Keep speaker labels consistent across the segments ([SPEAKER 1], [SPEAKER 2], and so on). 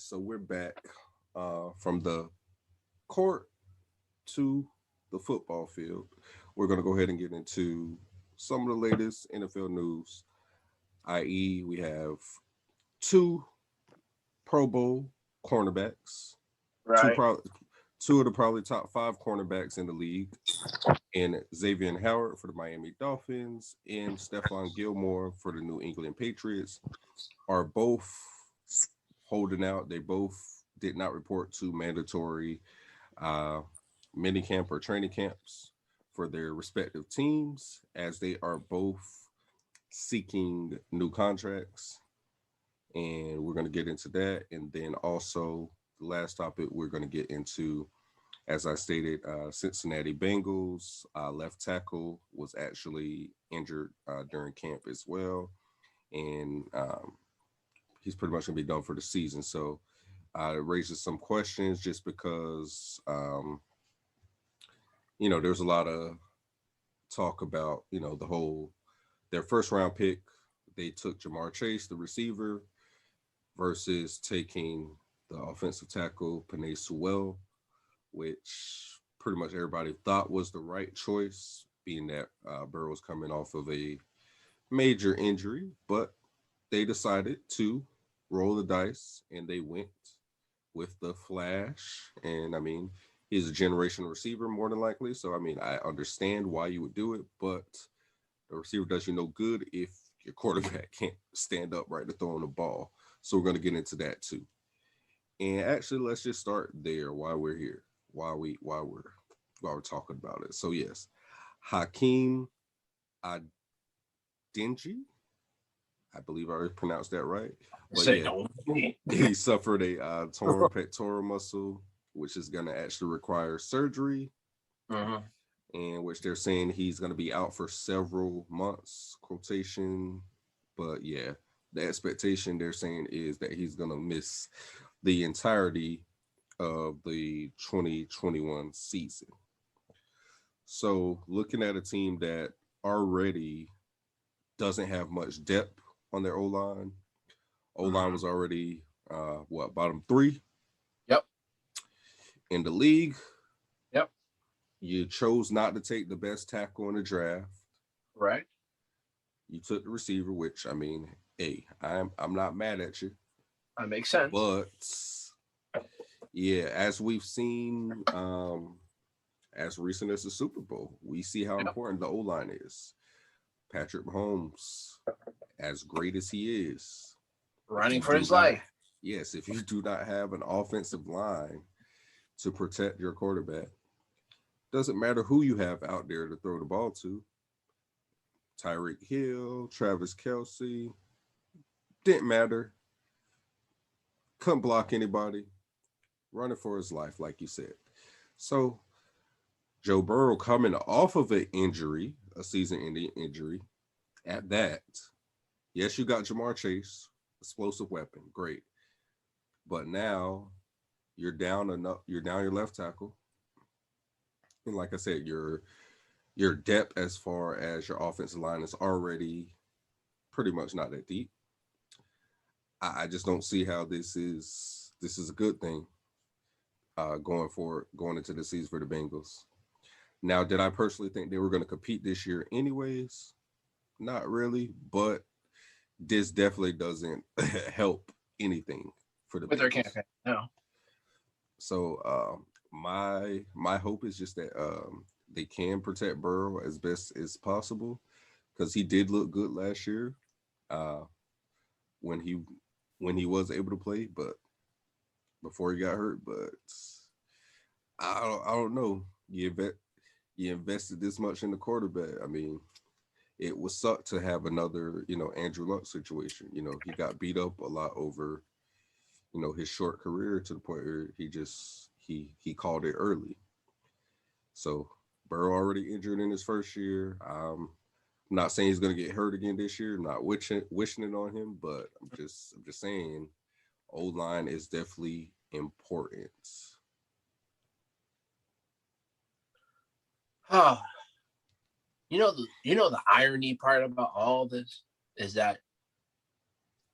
[SPEAKER 1] So we're back from the court to the football field. We're going to go ahead and get into some of the latest NFL news, i.e., we have two Pro Bowl cornerbacks, two
[SPEAKER 2] Right.
[SPEAKER 1] pro- two of the probably top five cornerbacks in the league, and Xavier Howard for the Miami Dolphins and Stephon Gilmore for the New England Patriots are both holding out. They both did not report to mandatory uh, mini camp or training camps for their respective teams, as they are both seeking new contracts. And we're going to get into that. And then also, the last topic we're going to get into, as I stated, Cincinnati Bengals left tackle was actually injured during camp as well. And he's pretty much going to be done for the season. So it raises some questions just because, there's a lot of talk about, the whole, their first round pick, they took Jamar Chase, the receiver, versus taking the offensive tackle, Panay Sewell, which pretty much everybody thought was the right choice, being that Burrow's coming off of a major injury, but they decided to roll the dice and they went with the Flash. And I mean, he's a generational receiver more than likely. So I mean, I understand why you would do it, but the receiver does you no good if your quarterback can't stand up right to throwing the ball. So we're going to get into that too. And actually, let's just start there while we're here, while we're talking about it. So yes, Hakeem Adeniji, I believe I pronounced that right. But
[SPEAKER 2] Say
[SPEAKER 1] yeah,
[SPEAKER 2] no.
[SPEAKER 1] he suffered a torn pectoral muscle, which is going to actually require surgery,
[SPEAKER 2] Mhm.
[SPEAKER 1] and which they're saying he's going to be out for several months. Quotation, but yeah, the expectation they're saying is that he's going to miss the entirety of the 2021 season. So, looking at a team that already doesn't have much depth on their O line, O line
[SPEAKER 2] Mhm.
[SPEAKER 1] was already bottom three
[SPEAKER 2] Yep.
[SPEAKER 1] in the league.
[SPEAKER 2] Yep.
[SPEAKER 1] You chose not to take the best tackle in the draft.
[SPEAKER 2] Right.
[SPEAKER 1] You took the receiver, which I mean, hey, I'm not mad at you,
[SPEAKER 2] That makes sense.
[SPEAKER 1] but yeah, as we've seen, as recent as the Super Bowl, we see how
[SPEAKER 2] Yep.
[SPEAKER 1] important the O line is. Patrick Mahomes, as great as he is, if
[SPEAKER 2] Running
[SPEAKER 1] you
[SPEAKER 2] for
[SPEAKER 1] do
[SPEAKER 2] his
[SPEAKER 1] not,
[SPEAKER 2] life.
[SPEAKER 1] yes, if you do not have an offensive line to protect your quarterback, doesn't matter who you have out there to throw the ball to. Tyreek Hill, Travis Kelsey, didn't matter. Couldn't block anybody. Running for his life, like you said. So Joe Burrow coming off of an injury, a season-ending injury. At that, yes, you got Jamar Chase, explosive weapon, great. But now you're down enough. You're down your left tackle, and like I said, your depth as far as your offensive line is already pretty much not that deep. I just don't see how this is a good thing going forward, going into the season for the Bengals. Now, did I personally think they were going to compete this year anyways? Not really, but this definitely doesn't help anything for the
[SPEAKER 2] With their
[SPEAKER 1] Bengals.
[SPEAKER 2] campaign. No.
[SPEAKER 1] So my hope is just that they can protect Burrow as best as possible because he did look good last year uh, when he was able to play, but before he got hurt. But I don't know. You invested this much in the quarterback. I mean, it would suck to have another, Andrew Luck situation. He got beat up a lot over, his short career to the point where he called it early. So Burrow already injured in his first year. I'm not saying he's gonna get hurt again this year. I'm not wishing it on him, but I'm just saying, O line is definitely important.
[SPEAKER 2] Oh, the irony part about all this is that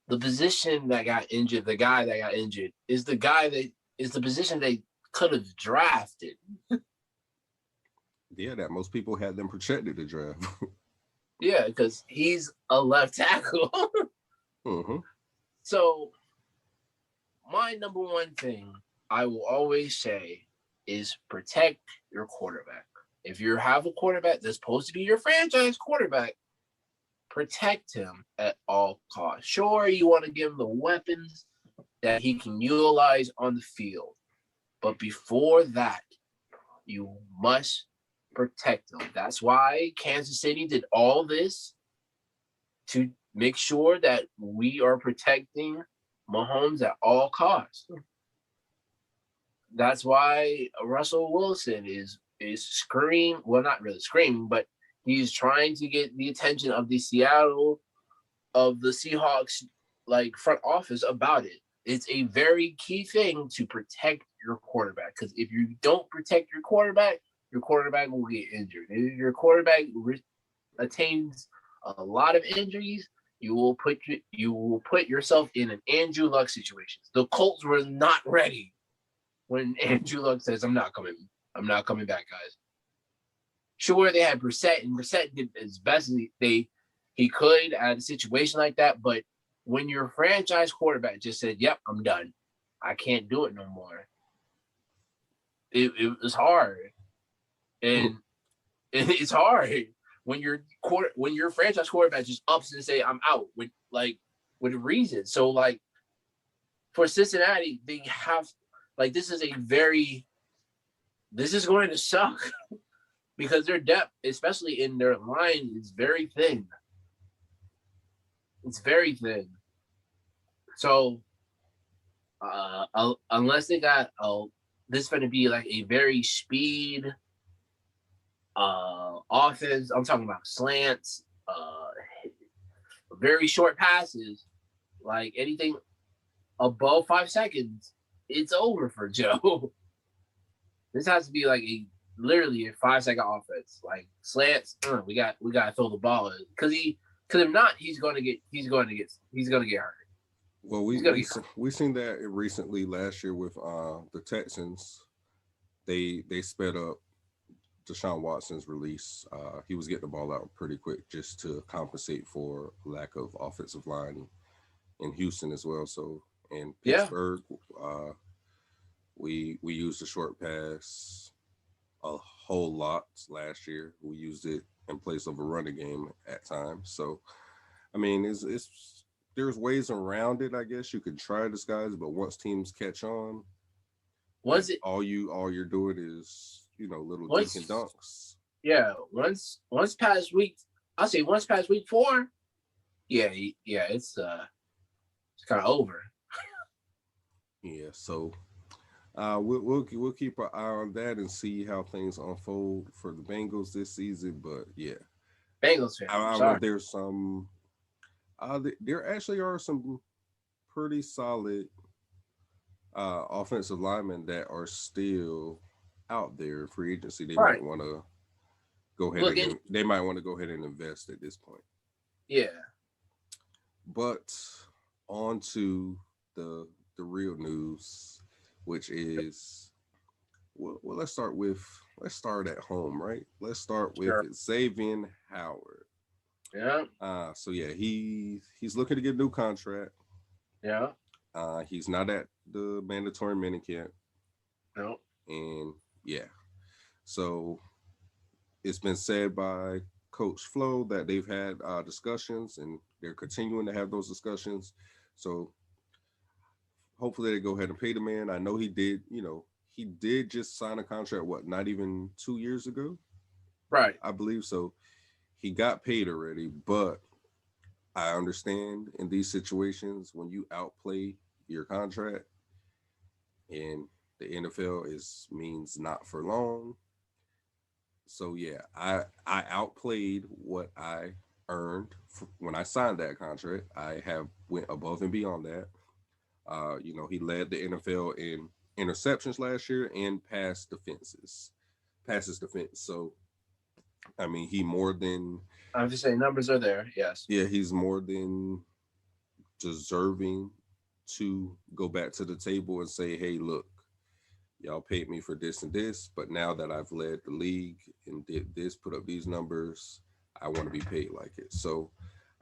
[SPEAKER 2] the position that got injured, the guy that got injured, is the position they could have drafted.
[SPEAKER 1] Yeah, that most people had them projected to draft.
[SPEAKER 2] Yeah, because he's a left tackle.
[SPEAKER 1] Mm-hmm.
[SPEAKER 2] So my number one thing I will always say is protect your quarterback. If you have a quarterback that's supposed to be your franchise quarterback, protect him at all costs. Sure, you want to give him the weapons that he can utilize on the field. But before that, you must protect him. That's why Kansas City did all this to make sure that we are protecting Mahomes at all costs. That's why Russell Wilson is screaming. Well, not really screaming, but he's trying to get the attention of the Seahawks like front office about it. It's a very key thing to protect your quarterback, because if you don't protect your quarterback will get injured. If your quarterback attains a lot of injuries, you will put yourself in an Andrew Luck situation. The Colts were not ready when Andrew Luck says, I'm not coming back, guys. Sure, they had Brissett, and Brissett did as best as he could at a situation like that, but when your franchise quarterback just said, yep, I'm done, I can't do it no more, it was hard. And it's hard when your franchise quarterback just ups and say, I'm out with a reason. So like for Cincinnati, they have this is going to suck because their depth, especially in their line, is very thin. It's very thin. So unless they got this is going to be like a very speed offense. I'm talking about slants, very short passes, like anything above 5 seconds, it's over for Joe. This has to be like literally a 5-second offense, like slants. We got to throw the ball in, because if not, he's going to get hurt.
[SPEAKER 1] Well, we seen that recently last year with the Texans. They sped up Deshaun Watson's release. He was getting the ball out pretty quick just to compensate for lack of offensive line in Houston as well. So in Pittsburgh, we used the short pass a whole lot last year. We used it in place of a running game at times. So I mean, it's there's ways around it. I guess you could try disguise, but once teams catch on, all you're doing is little dink and dunks.
[SPEAKER 2] Yeah, once past week 4, it's kind of over.
[SPEAKER 1] Yeah, so we'll keep an eye on that and see how things unfold for the Bengals this season. But yeah,
[SPEAKER 2] Bengals fan.
[SPEAKER 1] I know there's some. There actually are some pretty solid offensive linemen that are still out there in free agency. They might want to go ahead and invest at this point.
[SPEAKER 2] Yeah.
[SPEAKER 1] But on to the real news, which is let's start at home, right? Let's start with Xavier Howard.
[SPEAKER 2] Yeah.
[SPEAKER 1] So yeah, he's looking to get a new contract.
[SPEAKER 2] Yeah.
[SPEAKER 1] He's not at the mandatory minicamp.
[SPEAKER 2] No.
[SPEAKER 1] And yeah, so it's been said by Coach Flo that they've had discussions and they're continuing to have those discussions. So hopefully they go ahead and pay the man. I know he did just sign a contract, not even 2 years ago?
[SPEAKER 2] Right.
[SPEAKER 1] I believe so. He got paid already, but I understand in these situations when you outplay your contract, and the NFL means not for long. So yeah, I outplayed what I earned when I signed that contract. I have went above and beyond that. He led the NFL in interceptions last year and passes defense. So I mean, he more than.
[SPEAKER 2] I'm just saying numbers are there. Yes.
[SPEAKER 1] Yeah, he's more than deserving to go back to the table and say, hey, look, y'all paid me for this and this, but now that I've led the league and did this, put up these numbers, I want to be paid like it. So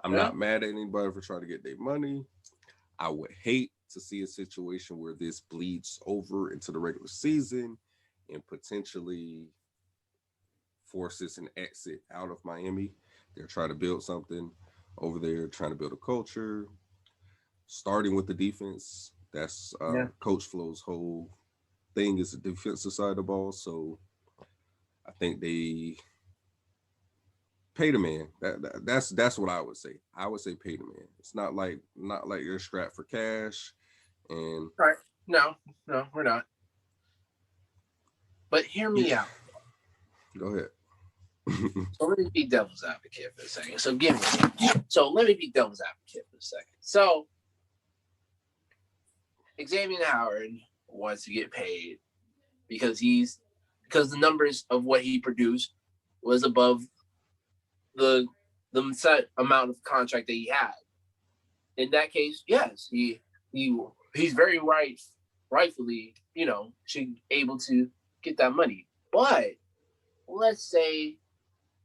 [SPEAKER 1] I'm
[SPEAKER 2] Yeah.
[SPEAKER 1] not mad at anybody for trying to get their money. I would hate to see a situation where this bleeds over into the regular season and potentially forces an exit out of Miami. They're trying to build something over there, trying to build a culture, starting with the defense. That's
[SPEAKER 2] Yeah.
[SPEAKER 1] Coach Flo's whole thing is the defensive side of the ball. So I think they pay the man. That's what I would say. I would say pay the man. It's not like you're strapped for cash. And
[SPEAKER 2] Right. No, we're not. But hear me out.
[SPEAKER 1] Go ahead.
[SPEAKER 2] So let me be devil's advocate for a second. So let me be devil's advocate for a second. So Xavier Howard wants to get paid because the numbers of what he produced was above the set amount of contract that he had. In that case, yes, he's very rightfully, should be able to get that money. But let's say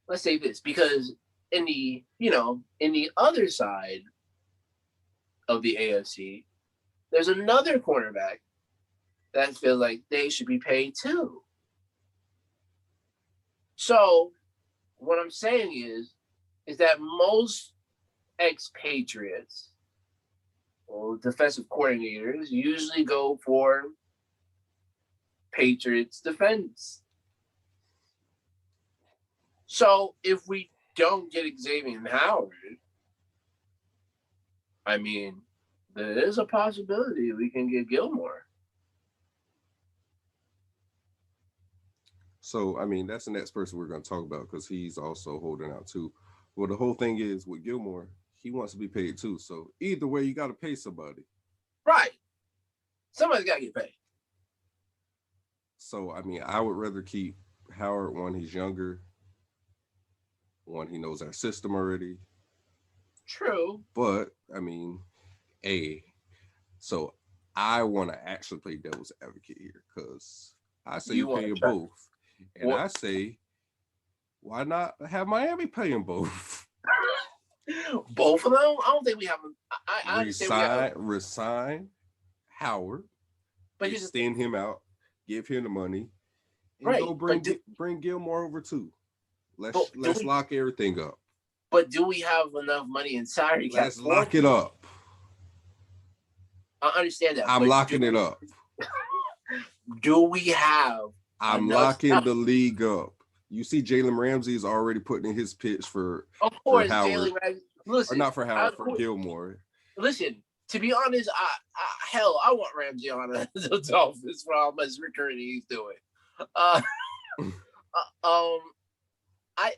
[SPEAKER 2] this, because in the other side of the AFC, there's another cornerback that feels like they should be paid too. So what I'm saying is that most expatriates or defensive coordinators usually go for Patriots defense. So if we don't get Xavier Howard, I mean, there is a possibility we can get Gilmore.
[SPEAKER 1] So, I mean, that's the next person we're going to talk about because he's also holding out too. Well, the whole thing is with Gilmore, he wants to be paid too. So either way, you got to pay somebody.
[SPEAKER 2] Right. Somebody's got to get paid.
[SPEAKER 1] So, I mean, I would rather keep Howard. One, he's younger. One, he knows our system already.
[SPEAKER 2] True.
[SPEAKER 1] But, I mean, so I want to actually play devil's advocate here because I say you pay them both. And I say, why not have Miami pay them both?
[SPEAKER 2] Both of them? I don't think we have. I
[SPEAKER 1] resign Howard, but extend him out, give him the money, and go bring Gilmore over too. Let's lock everything up.
[SPEAKER 2] But do we have enough money in salary cap?
[SPEAKER 1] Let's lock it up.
[SPEAKER 2] I understand that.
[SPEAKER 1] I'm locking it up.
[SPEAKER 2] Do we have?
[SPEAKER 1] I'm locking the league up. You see, Jalen Ramsey is already putting in his pitch for Howard. Jalen Ramsey. Listen, or not for Howard, for Gilmore.
[SPEAKER 2] Listen, to be honest, I want Ramsey on the Dolphins for how much recruiting he's doing. I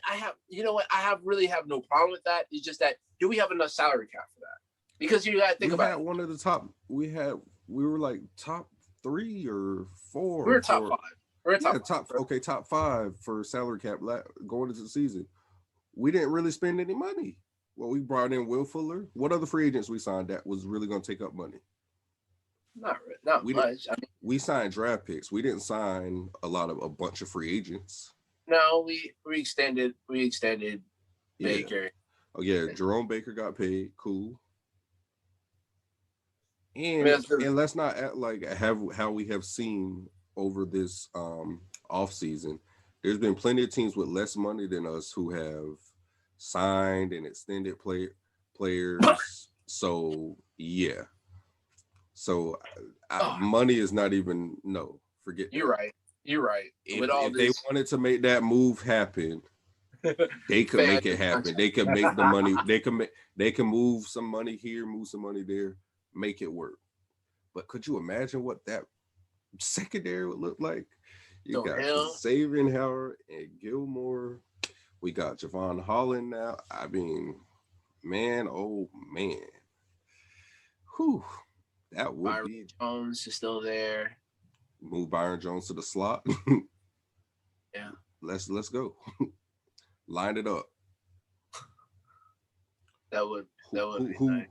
[SPEAKER 2] have, you know what? I really have no problem with that. It's just that, do we have enough salary cap for that? Because you got to think about it.
[SPEAKER 1] One of the top. We were like top 3 or 4.
[SPEAKER 2] We were top 5. We're
[SPEAKER 1] top 5 for salary cap going into the season. We didn't really spend any money. Well, we brought in Will Fuller. What other free agents we signed that was really going to take up money?
[SPEAKER 2] Not much.
[SPEAKER 1] We signed draft picks. We didn't sign a bunch of free agents.
[SPEAKER 2] No, we extended Baker.
[SPEAKER 1] Oh yeah, Jerome Baker got paid. Cool. And let's not act like how we have seen over this off season. There's been plenty of teams with less money than us who have signed and extended players. So yeah. So money is not even forget.
[SPEAKER 2] You're right.
[SPEAKER 1] If they wanted to make that move happen, they could make it happen. They could make the money. They can move some money here, move some money there, make it work. But could you imagine what that secondary would look like? You got Xavier Howard and Gilmore. We got Javon Holland now. I mean, man, oh man. Whew. That would
[SPEAKER 2] Byron
[SPEAKER 1] be.
[SPEAKER 2] Jones is still there.
[SPEAKER 1] Move Byron Jones to the slot.
[SPEAKER 2] Yeah.
[SPEAKER 1] Let's go. Line it up.
[SPEAKER 2] That would be nice.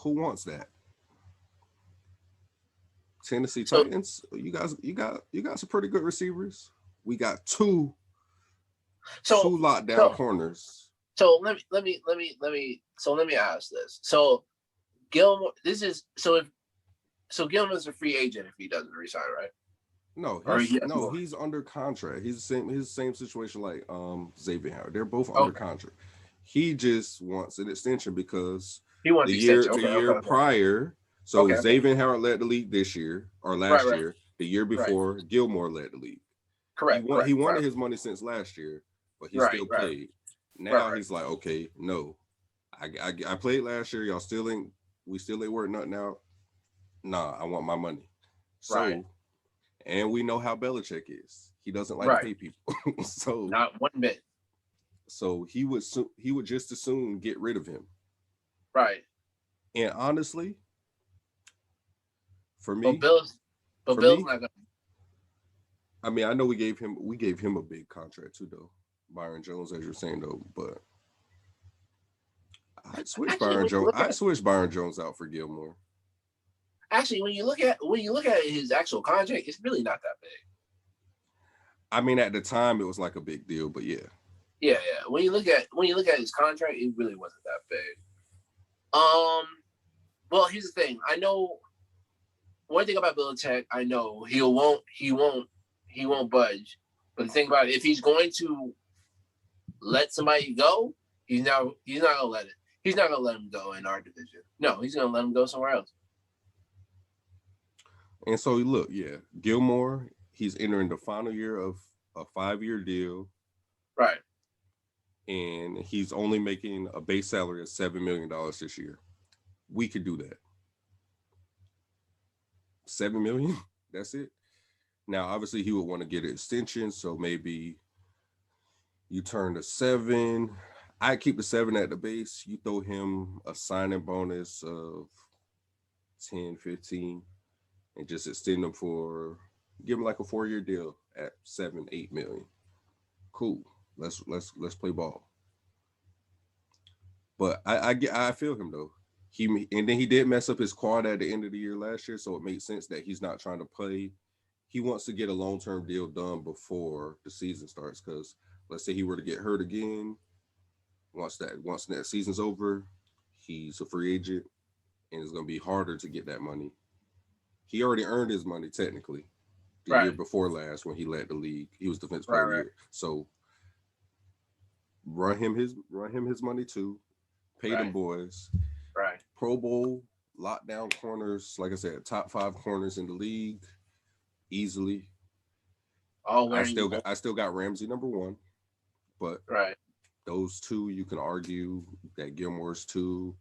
[SPEAKER 1] Who wants that? Tennessee
[SPEAKER 2] So-
[SPEAKER 1] Titans. You got some pretty good receivers. We got two lockdown corners.
[SPEAKER 2] So let me ask this. So Gilmore, Gilmore's a free agent if he doesn't resign, right?
[SPEAKER 1] No, he's under contract. He's the same situation like Xavier Howard. They're both under contract. He just wants an extension because
[SPEAKER 2] he wants
[SPEAKER 1] the year prior. So Xavier Howard led the league this year or last year. The year before, Gilmore led the league.
[SPEAKER 2] Correct.
[SPEAKER 1] He wanted his money since last year, but he still played. Now he's like, okay, no, I played last year. We still ain't working nothing out. Nah, I want my money. So, and we know how Belichick is. He doesn't like to pay people. So
[SPEAKER 2] not one bit.
[SPEAKER 1] So he would just as soon get rid of him.
[SPEAKER 2] Right.
[SPEAKER 1] And honestly, for me,
[SPEAKER 2] Bill's not gonna.
[SPEAKER 1] I mean, I know we gave him a big contract too, though. Byron Jones, as you're saying, though, but I'd switch Byron Jones out for Gilmore.
[SPEAKER 2] Actually, when you look at his actual contract, it's really not that big.
[SPEAKER 1] I mean, at the time, it was like a big deal, but yeah.
[SPEAKER 2] Yeah. When you look at his contract, it really wasn't that big. Well, here's the thing. I know one thing about Belichick. I know he won't budge. But the thing about it, if he's going to let somebody go, he's not gonna let it. He's not gonna let him go in our division. No, he's gonna let him go somewhere else.
[SPEAKER 1] And so look, Gilmore, he's entering the final year of a 5-year deal.
[SPEAKER 2] Right.
[SPEAKER 1] And he's only making a base salary of $7 million this year. We could do that. $7 million? That's it. Now, obviously, he would want to get an extension, so maybe you turn to 7. I keep the 7 at the base. You throw him a signing bonus of 10, 15, and just extend him give him like a 4-year deal at 7, 8 million. Cool. Let's play ball. But I feel him though. And then he did mess up his quad at the end of the year last year, so it makes sense that he's not trying to play. He wants to get a long-term deal done before the season starts, because let's say he were to get hurt again, once that season's over, he's a free agent, and it's going to be harder to get that money. He already earned his money technically the year before last when he led the league. He was defensive player of the year. So run him his money too. Pay them boys.
[SPEAKER 2] Right.
[SPEAKER 1] Pro Bowl lockdown corners, like I said, top 5 corners in the league, easily. I still got Ramsey number 1, but those 2 you can argue that Gilmore's 2,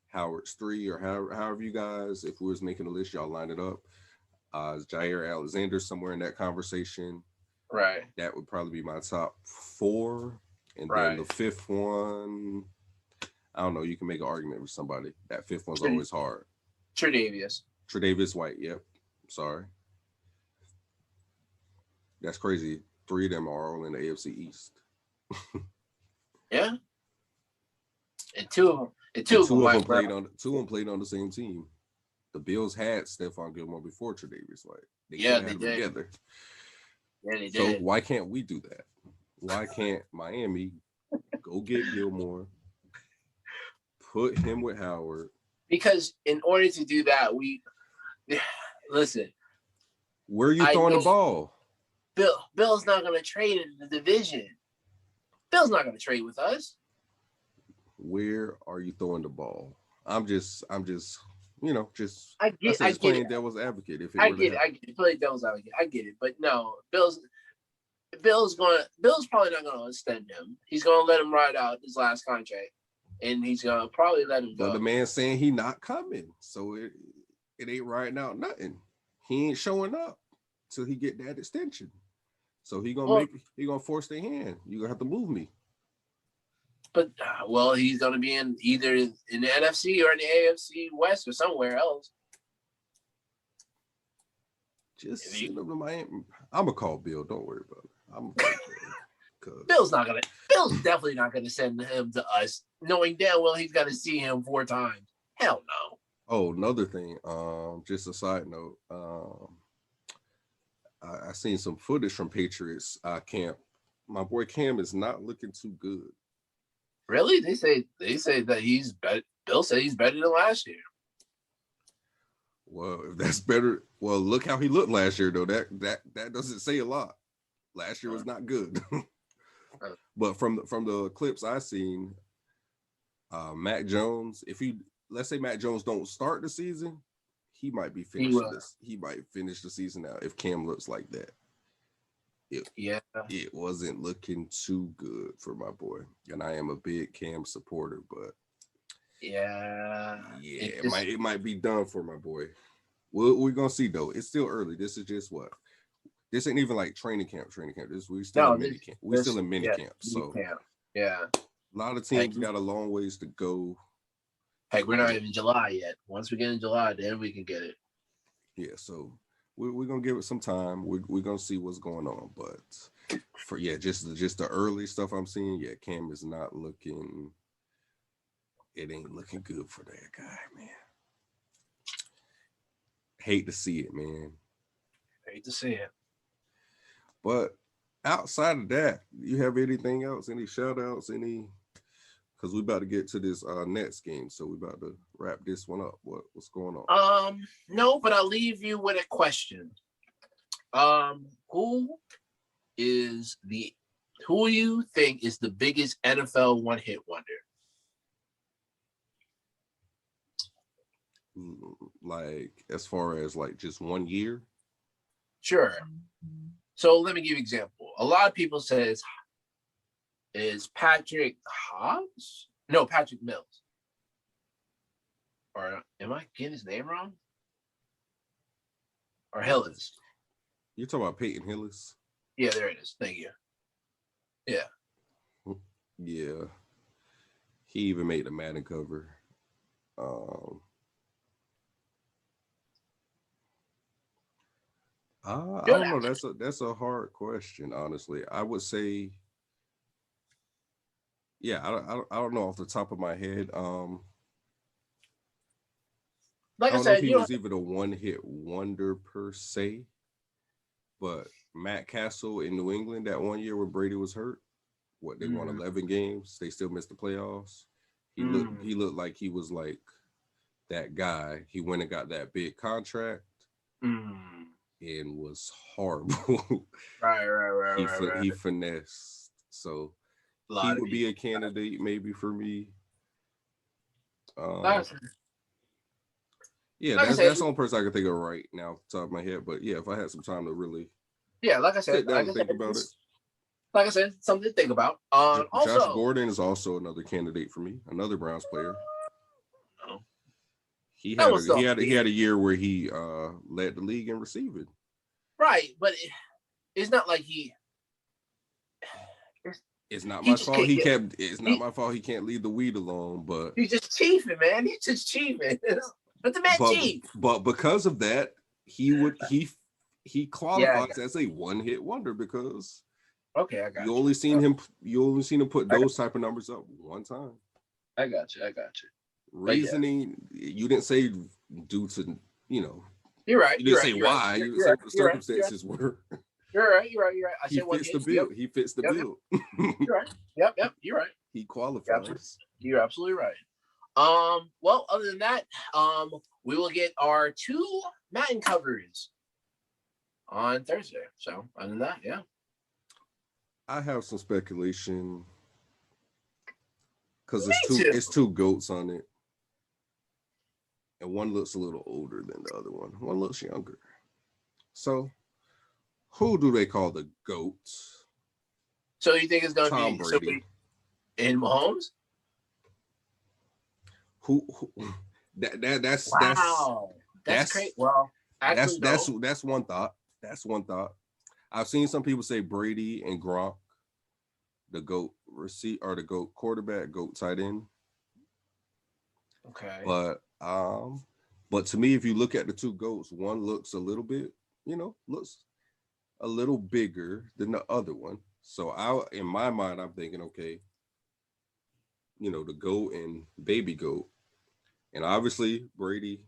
[SPEAKER 1] Howard's 3, or however you guys, if we was making a list, y'all line it up. Jair Alexander somewhere in that conversation.
[SPEAKER 2] Right.
[SPEAKER 1] That would probably be my top 4, and then the 5th one, I don't know. You can make an argument with somebody. That 5th one's always hard. Tre'Davious White. Yep. Sorry. That's crazy. 3 of them are all in the AFC East.
[SPEAKER 2] Yeah. And two of them played on the same team. The Bills had Stephon Gilmore before Tre'Davious White. They did. Together. Yeah, they did.
[SPEAKER 1] So why can't we do that? Why can't Miami go get Gilmore? Put him with Howard.
[SPEAKER 2] Because in order to do that, listen.
[SPEAKER 1] Where are you throwing the ball?
[SPEAKER 2] Bill's not going to trade in the division. Bill's not going to trade with us.
[SPEAKER 1] Where are you throwing the ball? I'm just
[SPEAKER 2] I get
[SPEAKER 1] playing devil's advocate.
[SPEAKER 2] I get it. Play devil's advocate. I get it. But no, Bill's probably not going to extend him. He's going to let him ride out his last contract. And he's gonna probably let him go.
[SPEAKER 1] But the man's saying he not coming, so it ain't riding out nothing. He ain't showing up till he get that extension. So he gonna force their hand. You gonna have to move me.
[SPEAKER 2] But he's gonna be either in the NFC or in the AFC West or somewhere else.
[SPEAKER 1] Just send him to Miami. I'm gonna call Bill. Don't worry about it.
[SPEAKER 2] Bill's definitely not gonna send him to us, knowing damn well he's got to see him 4 times. Hell no.
[SPEAKER 1] Oh, another thing. Just a side note. I seen some footage from Patriots camp. My boy Cam is not looking too good.
[SPEAKER 2] Really? They say that he's better. Bill said he's better than last year.
[SPEAKER 1] Well, if that's better, well, look how he looked last year though. That doesn't say a lot. Last year was not good. But from the clips I seen, Mac Jones, if he let's say Mac Jones don't start the season, he might be finishing this. He might finish the season out if Cam looks like that. It wasn't looking too good for my boy, and I am a big Cam supporter, but it might be done for my boy. We're gonna see though. It's still early. This is just what. This ain't even like training camp. We still in mini camp. We still in mini camp. So
[SPEAKER 2] yeah,
[SPEAKER 1] a lot of teams got a long ways to go.
[SPEAKER 2] Heck, we're not even July yet. Once we get in July, then we can get it.
[SPEAKER 1] Yeah, so we're gonna give it some time. We're gonna see what's going on. But for just the early stuff I'm seeing, Cam is not looking. It ain't looking good for that guy, man. Hate to see it, man.
[SPEAKER 2] Hate to see it.
[SPEAKER 1] But outside of that, you have anything else? Any shout outs? Because we're about to get to this Nets game, so we're about to wrap this one up. What's going on?
[SPEAKER 2] No, but I'll leave you with a question. Who you think is the biggest NFL one-hit wonder?
[SPEAKER 1] Like as far as like just 1 year?
[SPEAKER 2] Sure. So let me give you an example. A lot of people say is Patrick Hobbs? No, Patrick Mills. Or am I getting his name wrong? Or Hillis?
[SPEAKER 1] You're talking about Peyton Hillis?
[SPEAKER 2] Yeah, there it is. Thank you. Yeah.
[SPEAKER 1] Yeah. He even made the Madden cover. I don't know. That's a hard question, honestly. I would say, I don't know off the top of my head.
[SPEAKER 2] Like
[SPEAKER 1] I don't
[SPEAKER 2] I said,
[SPEAKER 1] know if he was even a one-hit wonder per se, but Matt Castle in New England that 1 year when Brady was hurt, they won 11 games. They still missed the playoffs. He looked like he was like that guy. He went and got that big contract. And was horrible. Right. He finessed. So he would be a candidate maybe for me. That's the only person I can think of right now off the top of my head. But if I had some time to really
[SPEAKER 2] like I said,
[SPEAKER 1] sit down and think about it.
[SPEAKER 2] Like I said, something to think about.
[SPEAKER 1] Josh Gordon is also another candidate for me, another Browns player. He had a year where he led the league in receiving.
[SPEAKER 2] Right, but it's not like
[SPEAKER 1] It's not my fault. It's not my fault. He can't leave the weed alone. But
[SPEAKER 2] he's just chiefing, man. He's just chiefing. But the man chief.
[SPEAKER 1] But because of that, he qualifies as a one-hit wonder because
[SPEAKER 2] I got you.
[SPEAKER 1] You only seen him put those type of numbers up one time.
[SPEAKER 2] I got you.
[SPEAKER 1] Reasoning, you didn't say due to
[SPEAKER 2] You're right.
[SPEAKER 1] You didn't say why. You said what the circumstances were.
[SPEAKER 2] You're right.
[SPEAKER 1] He fits the bill. He fits the bill.
[SPEAKER 2] You're right. Yep. You're right.
[SPEAKER 1] He qualifies.
[SPEAKER 2] You're absolutely right. Well, other than that, we will get our 2 Madden covers on Thursday. So other than that,
[SPEAKER 1] I have some speculation because it's 2 GOATs on it. And one looks a little older than the other one. One looks younger. So, who do they call the GOAT?
[SPEAKER 2] So you think it's going to be
[SPEAKER 1] Tom Brady
[SPEAKER 2] and Mahomes?
[SPEAKER 1] Who that's
[SPEAKER 2] crazy. Well, actually,
[SPEAKER 1] that's one thought. I've seen some people say Brady and Gronk, the GOAT or the GOAT quarterback, GOAT tight end.
[SPEAKER 2] Okay.
[SPEAKER 1] But to me, if you look at the 2 GOATs, one looks a little bit, looks a little bigger than the other one. So in my mind, I'm thinking, okay, the GOAT and baby GOAT. And obviously Brady,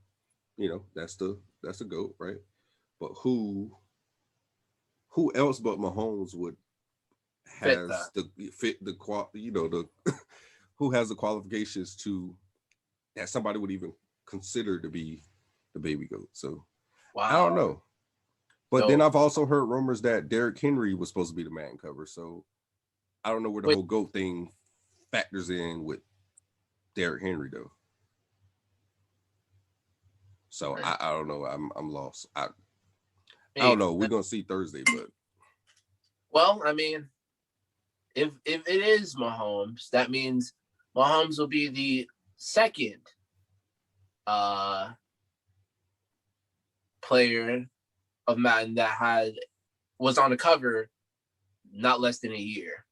[SPEAKER 1] that's the GOAT, right? But who else but Mahomes would
[SPEAKER 2] Fit that.
[SPEAKER 1] has the fit the the who has the qualifications to that somebody would even consider to be the baby GOAT. So
[SPEAKER 2] Wow.
[SPEAKER 1] I don't know. But then I've also heard rumors that Derrick Henry was supposed to be the man cover. So I don't know where the whole GOAT thing factors in with Derrick Henry though. So I don't know. I'm lost. I don't know. We're gonna see Thursday, but
[SPEAKER 2] well, I mean, if it is Mahomes, that means Mahomes will be the second player of Madden that was on the cover not less than a year.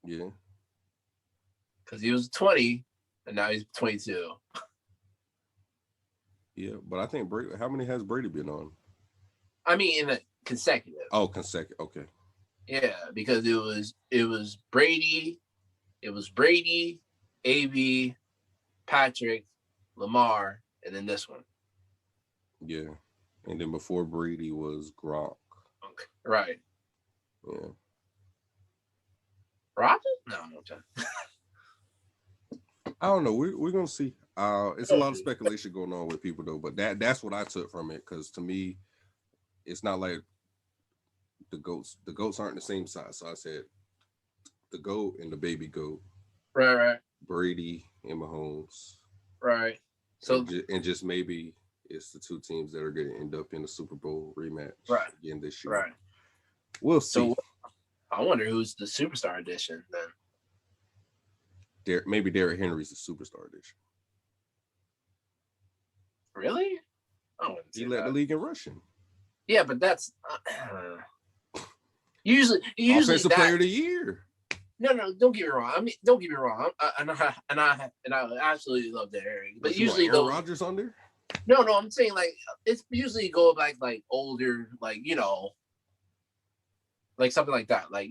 [SPEAKER 1] Yeah.
[SPEAKER 2] Because he was 20 and now he's 22.
[SPEAKER 1] Yeah, but I think Brady. How many has Brady been on?
[SPEAKER 2] I mean, in a consecutive.
[SPEAKER 1] Oh, consecutive. Okay.
[SPEAKER 2] Yeah, because it was Brady, AB, Patrick, Lamar, and then this one.
[SPEAKER 1] Yeah, and then before Brady was Gronk.
[SPEAKER 2] Okay. Right.
[SPEAKER 1] Yeah.
[SPEAKER 2] Rodgers? No.
[SPEAKER 1] I don't know. We're gonna see. It's a lot of speculation going on with people though, but that's what I took from it because to me, it's not like the goats. The goats aren't the same size. So I said the GOAT and the baby GOAT.
[SPEAKER 2] Right.
[SPEAKER 1] Brady and Mahomes.
[SPEAKER 2] Right. So
[SPEAKER 1] and just maybe it's the two teams that are going to end up in the Super Bowl rematch again this year.
[SPEAKER 2] Right.
[SPEAKER 1] We'll see.
[SPEAKER 2] So I wonder who's the superstar edition then.
[SPEAKER 1] Maybe Derrick Henry's the superstar edition.
[SPEAKER 2] Really?
[SPEAKER 1] He led the league in rushing.
[SPEAKER 2] Yeah, but that's usually
[SPEAKER 1] offensive player of the year.
[SPEAKER 2] No, don't get me wrong. I mean, don't get me wrong. I absolutely love Derrick. But usually
[SPEAKER 1] Aaron Rodgers on there.
[SPEAKER 2] No, I'm saying like it's usually go back like older, like like something like that, like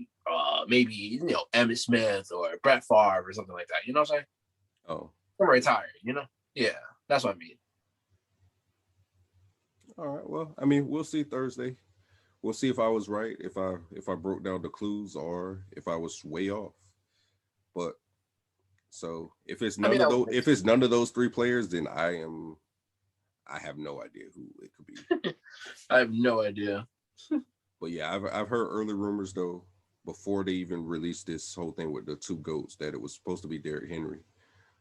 [SPEAKER 2] maybe Emmitt Smith or Brett Favre or something like that. You know what I'm saying?
[SPEAKER 1] Oh,
[SPEAKER 2] I'm retired. Yeah, that's what I mean.
[SPEAKER 1] All right. Well, I mean, we'll see Thursday. We'll see if I was right, if I broke down the clues, or if I was way off. But so if it's none of those three players, then I have no idea who it could be.
[SPEAKER 2] I have no idea.
[SPEAKER 1] But yeah, I've heard early rumors though before they even released this whole thing with the two GOATs that it was supposed to be Derrick Henry,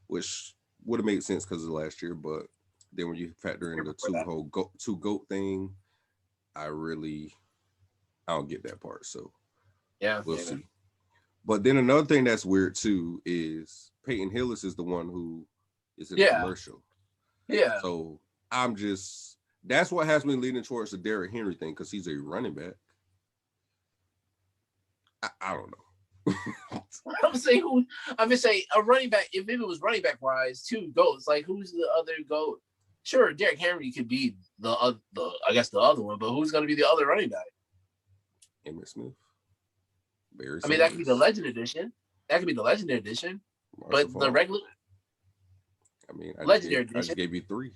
[SPEAKER 1] which would have made sense because of last year. But then when you factor in the two GOAT thing, I don't get that part. So
[SPEAKER 2] yeah,
[SPEAKER 1] we'll see. But then another thing that's weird too is Peyton Hillis is the one who is in the commercial.
[SPEAKER 2] Yeah.
[SPEAKER 1] So that's what has me leaning towards the Derrick Henry thing because he's a running back. I don't know.
[SPEAKER 2] I'm saying a running back. If it was running back wise, two GOATs. Like who's the other GOAT? Sure, Derrick Henry could be the other one, but who's going to be the other running back?
[SPEAKER 1] Emmitt Smith.
[SPEAKER 2] That could be the Legend Edition. That could be the Legendary Edition. But the regular.
[SPEAKER 1] Legendary Edition. I just gave you three.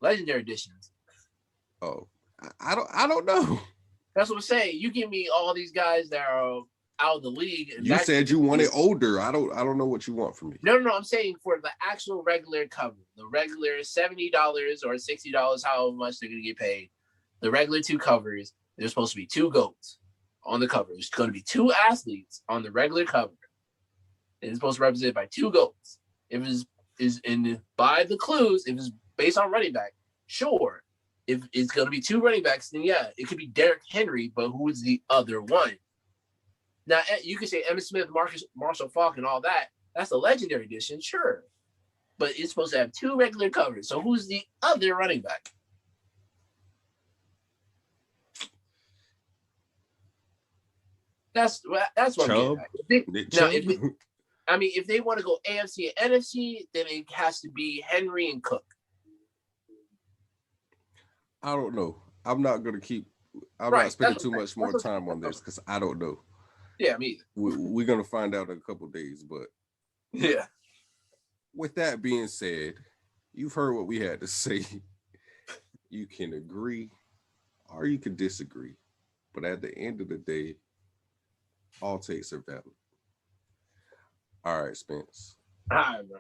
[SPEAKER 2] Legendary Editions.
[SPEAKER 1] Oh, I don't know.
[SPEAKER 2] That's what I'm saying. You give me all these guys that are out of the league. And
[SPEAKER 1] you said you wanted older. I don't know what you want from me.
[SPEAKER 2] No. I'm saying for the actual regular cover, the regular $70 or $60, however much they're going to get paid. The regular two covers, there's supposed to be two GOATs on the cover. There's going to be two athletes on the regular cover. And it's supposed to represent by two GOATs. If by the clues, if it's based on running back, sure. If it's going to be two running backs, then yeah, it could be Derrick Henry, but who's the other one? Now, you could say Emmitt Smith, Marshall Faulk, and all that. That's the Legendary Edition, sure. But it's supposed to have two regular covers. So who's the other running back? That's what I'm getting at. If they want to go AFC and NFC, then it has to be Henry and Cook.
[SPEAKER 1] I don't know. I'm not spending too much more time on this because I don't know.
[SPEAKER 2] Yeah, me either.
[SPEAKER 1] We're going to find out in a couple of days, but
[SPEAKER 2] yeah.
[SPEAKER 1] with that being said, you've heard what we had to say. You can agree or you can disagree. But at the end of the day, all takes are valid. All right, Spence.
[SPEAKER 2] All right, bro.